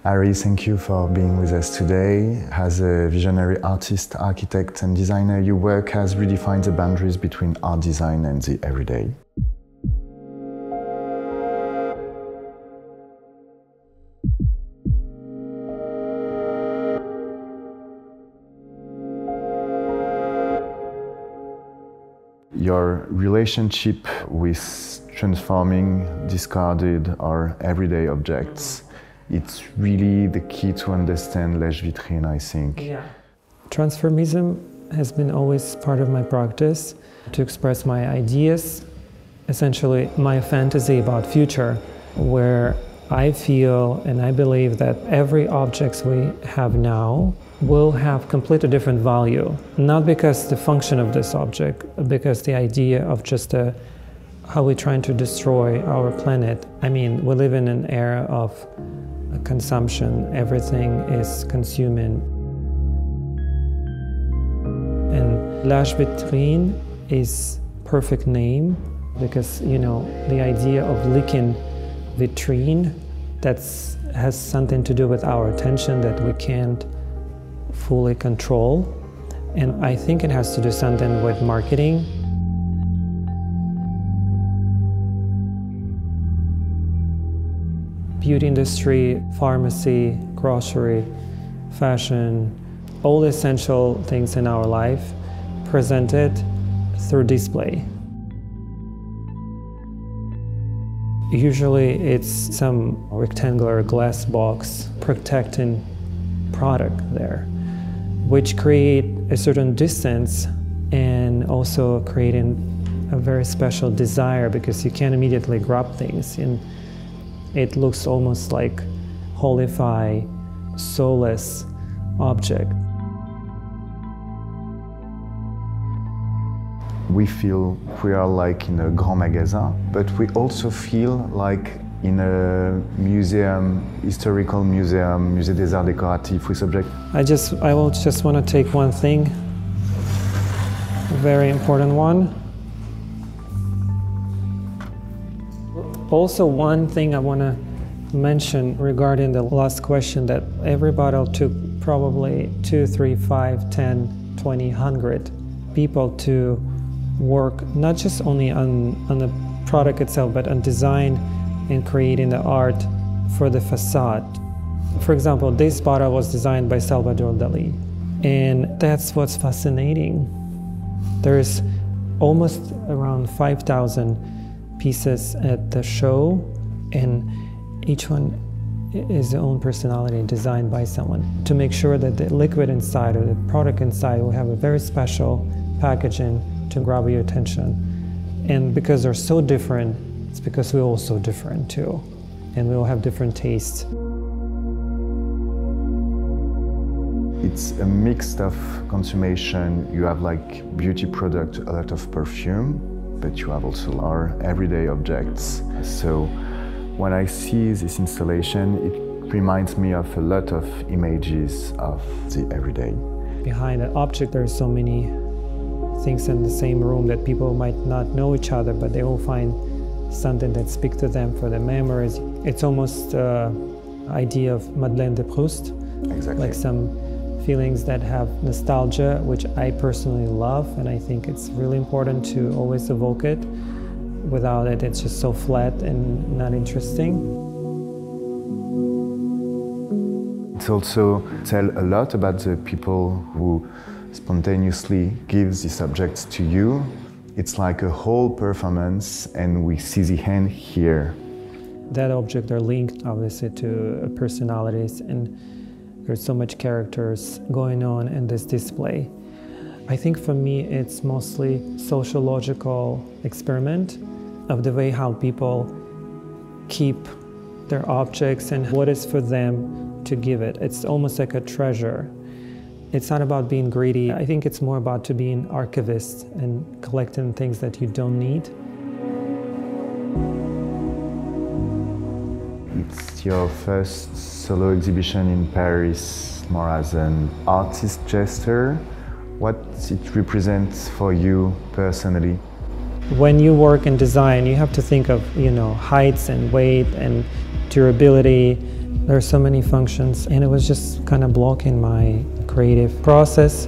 Harry, thank you for being with us today. As a visionary artist, architect and designer, your work has redefined the boundaries between art design and the everyday. Your relationship with transforming discarded or everyday objects, it's really the key to understand Lèche-Vitrines, I think. Yeah. Transformism has been always part of my practice to express my ideas, essentially my fantasy about future, where I feel and I believe that every object we have now will have completely different value. Not because the function of this object, because the idea of just how we're trying to destroy our planet. I mean, we live in an era of consumption. Everything is consuming. And Lèche-Vitrines is perfect name because, you know, the idea of licking vitrine, has something to do with our attention that we can't fully control. And I think it has to do something with marketing. Beauty industry, pharmacy, grocery, fashion, all essential things in our life presented through display. Usually it's some rectangular glass box protecting product there, which create a certain distance and also creating a very special desire because you can't immediately grab things. And it looks almost like holify, soulless object. We feel we are like in a grand magasin, but we also feel like in a museum, historical museum, Musée des Arts Décoratifs with objects. I will just want to take one thing, a very important one. Also, one thing I want to mention regarding the last question, that every bottle took probably 2, 3, 5, 10, 20, 100 people to work not just only on the product itself, but on design and creating the art for the facade. For example, this bottle was designed by Salvador Dali, and that's what's fascinating. There's almost around 5,000 pieces at the show, and each one is their own personality designed by someone to make sure that the liquid inside or the product inside will have a very special packaging to grab your attention. And because they're so different, it's because we're all so different too, and we all have different tastes. It's a mix of consummation. You have like beauty product, a lot of perfume, but you have also our everyday objects. So when I see this installation, it reminds me of a lot of images of the everyday. Behind an object, there are so many things in the same room that people might not know each other, but they will find something that speaks to them for their memories. It's almost an idea of Madeleine de Proust, Exactly. Like some feelings that have nostalgia, which I personally love, and I think it's really important to always evoke it. Without it, it's just so flat and not interesting. It also tells a lot about the people who spontaneously give these objects to you. It's like a whole performance, and we see the hand here. That object are linked obviously to personalities, and there's so much characters going on in this display. I think for me it's mostly sociological experiment of the way how people keep their objects and what is for them to give it. It's almost like a treasure. It's not about being greedy. I think it's more about to be an archivist and collecting things that you don't need. It's your first solo exhibition in Paris, more as an artist gesture. What it represents for you personally? When you work in design, you have to think of, heights and weight and durability. There are so many functions, and it was just kind of blocking my creative process.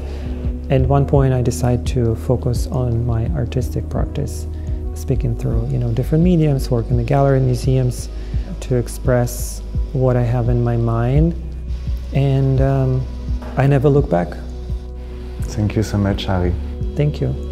At one point, I decided to focus on my artistic practice, speaking through, different mediums, work in the gallery, museums, to express what I have in my mind. And I never look back. Thank you so much, Harry. Thank you.